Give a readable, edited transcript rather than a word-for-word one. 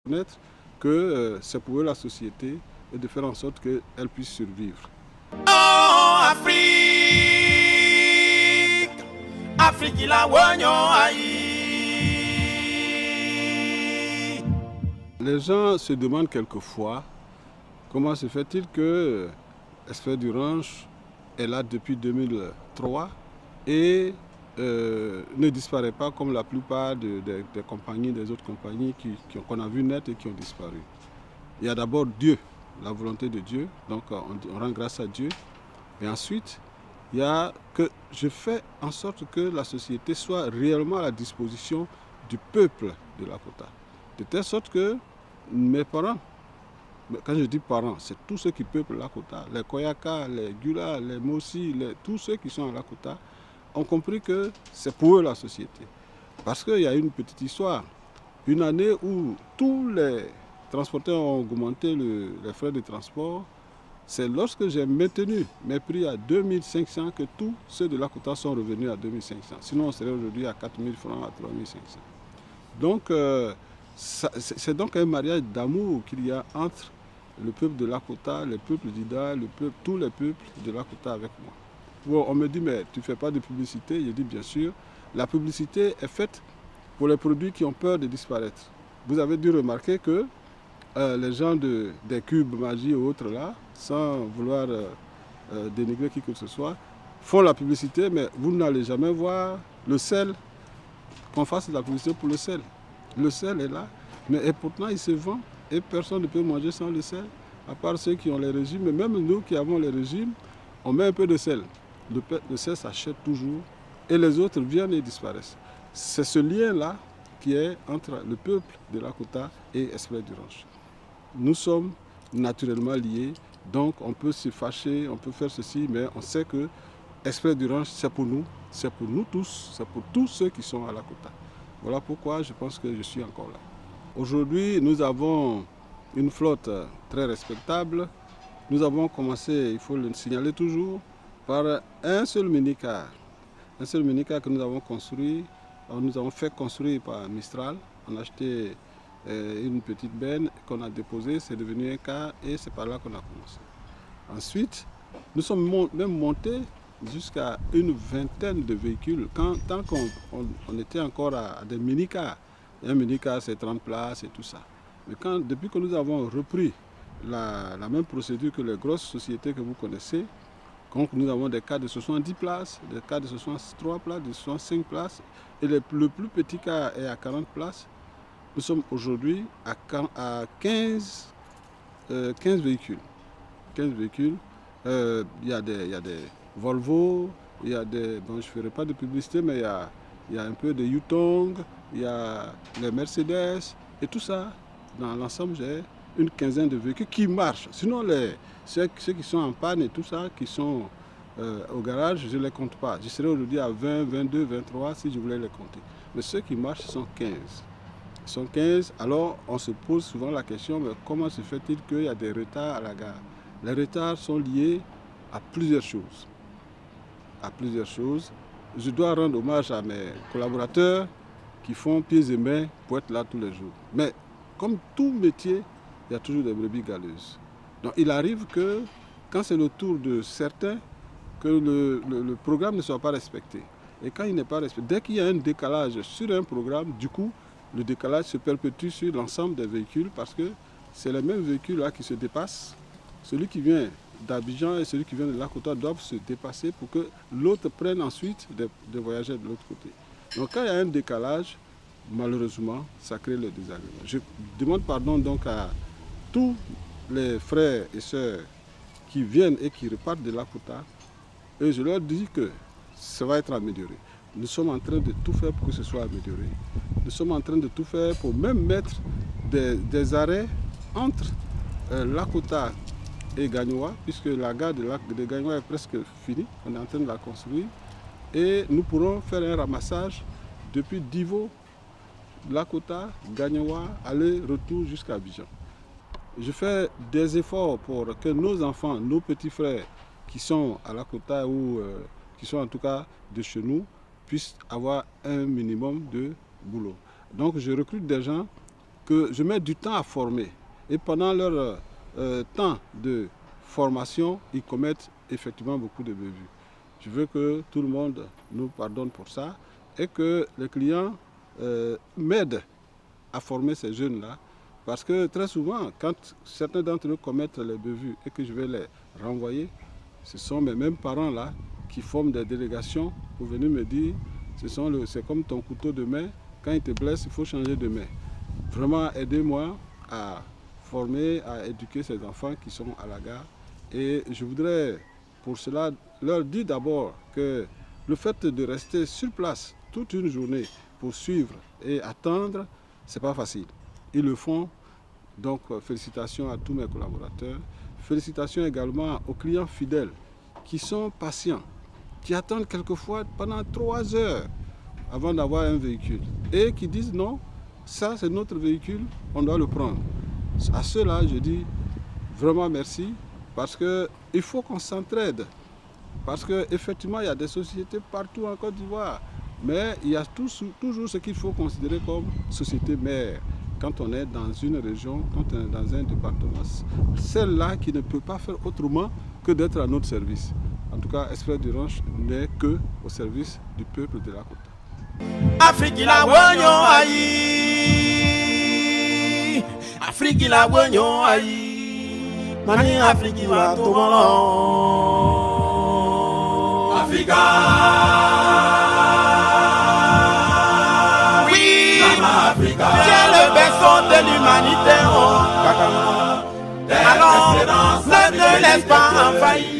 reconnaître que c'est pour eux la société et de faire en sorte qu'elle puisse survivre. Oh, Afrique, Afrique la wonyo aïe. Les gens se demandent quelquefois comment se fait-il que Esprit du Ranch est là depuis 2003 et ne disparaît pas comme la plupart des compagnies, des autres compagnies qu'on a vu naître et qui ont disparu. Il y a d'abord Dieu, la volonté de Dieu, donc on rend grâce à Dieu. Et ensuite, il y a que je fais en sorte que la société soit réellement à la disposition du peuple de Lakota. De telle sorte que mes parents, quand je dis parents, c'est tous ceux qui peuplent Lakota, les Koyaka, les Gula, les Mossi, tous ceux qui sont à Lakota, ont compris que c'est pour eux la société. Parce qu'il y a une petite histoire. Une année où tous les transporteurs ont augmenté les frais de transport, c'est lorsque j'ai maintenu mes prix à 2500 que tous ceux de Lakota sont revenus à 2500. Sinon, on serait aujourd'hui à 4000 francs, à 3500. Donc, c'est donc un mariage d'amour qu'il y a entre le peuple de Lakota, le peuple d'Ida, tous les peuples de Lakota avec moi. Bon, on me dit, mais tu ne fais pas de publicité? Je dis, bien sûr. La publicité est faite pour les produits qui ont peur de disparaître. Vous avez dû remarquer que les gens des cubes magie et autres là, sans vouloir dénigrer qui que ce soit, font la publicité, mais vous n'allez jamais voir le sel, qu'on fasse de la publicité pour le sel. Le sel est là, mais pourtant il se vend et personne ne peut manger sans le sel, à part ceux qui ont les régimes. Mais même nous qui avons les régimes, on met un peu de sel. Le sel s'achète toujours et les autres viennent et disparaissent. C'est ce lien-là qui est entre le peuple de Lakota et Esprit du Ranch. Nous sommes naturellement liés, donc on peut se fâcher, on peut faire ceci, mais on sait que Esprit du Ranch, c'est pour nous tous, c'est pour tous ceux qui sont à Lakota. Voilà pourquoi je pense que je suis encore là. Aujourd'hui, nous avons une flotte très respectable. Nous avons commencé, il faut le signaler toujours, par un seul minicar. Un seul minicar que nous avons construit, nous avons fait construire par Mistral. On a acheté une petite benne qu'on a déposée, c'est devenu un car et c'est par là qu'on a commencé. Ensuite, nous sommes même montés jusqu'à une vingtaine de véhicules, tant qu'on était encore à des mini-cars. Un mini-car, c'est 30 places et tout ça. Mais depuis que nous avons repris la même procédure que les grosses sociétés que vous connaissez, donc nous avons des cars de 70 places, des cars de 63 places, de 65 places, et le plus petit car est à 40 places. Nous sommes aujourd'hui à 15 véhicules. 15 véhicules. Il y a des Volvo, il y a des... Bon, je ne ferai pas de publicité, mais il y a un peu de Yutong, il y a les Mercedes, et tout ça. Dans l'ensemble, j'ai une quinzaine de véhicules qui marchent. Sinon, ceux qui sont en panne et tout ça, qui sont au garage, je ne les compte pas. Je serais aujourd'hui à 20, 22, 23 si je voulais les compter. Mais ceux qui marchent sont 15. Ils sont 15, alors on se pose souvent la question, mais comment se fait-il qu'il y a des retards à la gare? Les retards sont liés à plusieurs choses. Je dois rendre hommage à mes collaborateurs qui font pieds et mains pour être là tous les jours. Mais comme tout métier, il y a toujours des brebis galeuses. Donc il arrive que quand c'est le tour de certains, que le programme ne soit pas respecté. Et quand il n'est pas respecté, dès qu'il y a un décalage sur un programme, du coup, le décalage se perpétue sur l'ensemble des véhicules parce que c'est les mêmes véhicules là qui se dépassent. Celui qui vient d'Abidjan et celui qui vient de Lakota doivent se dépasser pour que l'autre prenne ensuite des voyageurs de l'autre côté. Donc quand il y a un décalage, malheureusement, ça crée le désagrément. Je demande pardon donc à tous les frères et sœurs qui viennent et qui repartent de Lakota et je leur dis que ça va être amélioré. Nous sommes en train de tout faire pour que ce soit amélioré. Nous sommes en train de tout faire pour même mettre des arrêts entre Lakota et Gagnoa, puisque la gare de Gagnoa est presque finie, on est en train de la construire. Et nous pourrons faire un ramassage depuis Divo, Lakota, Gagnoa, aller-retour jusqu'à Abidjan. Je fais des efforts pour que nos enfants, nos petits frères qui sont à Lakota ou qui sont en tout cas de chez nous, puissent avoir un minimum de boulot. Donc je recrute des gens que je mets du temps à former. Et pendant leur temps de formation, ils commettent effectivement beaucoup de bévues. Je veux que tout le monde nous pardonne pour ça et que les clients m'aident à former ces jeunes-là. Parce que très souvent, quand certains d'entre eux commettent les bévues et que je vais les renvoyer, ce sont mes mêmes parents-là qui forment des délégations pour venir me dire c'est comme ton couteau de main, quand il te blesse, il faut changer de main. Vraiment, aidez-moi à former, à éduquer ces enfants qui sont à la gare. Et je voudrais pour cela leur dire d'abord que le fait de rester sur place toute une journée pour suivre et attendre, c'est pas facile. Ils le font, donc félicitations à tous mes collaborateurs. Félicitations également aux clients fidèles qui sont patients, qui attendent quelquefois pendant 3 heures avant d'avoir un véhicule et qui disent non, ça c'est notre véhicule, on doit le prendre. À ceux-là, je dis vraiment merci parce qu'il faut qu'on s'entraide. Parce qu'effectivement, il y a des sociétés partout en Côte d'Ivoire, mais il y a toujours ce qu'il faut considérer comme société mère. Quand on est dans une région, quand on est dans un département, celle-là qui ne peut pas faire autrement que d'être à notre service. En tout cas, Express du Ranch n'est que au service du peuple de la Côte. Afrique la wonyo ayi, Afrique la wonyo ayi, mani Afrique wa tomolo, Africa. Oui, c'est le berceau de l'humanité. Alors, ne te laisse pas envahir.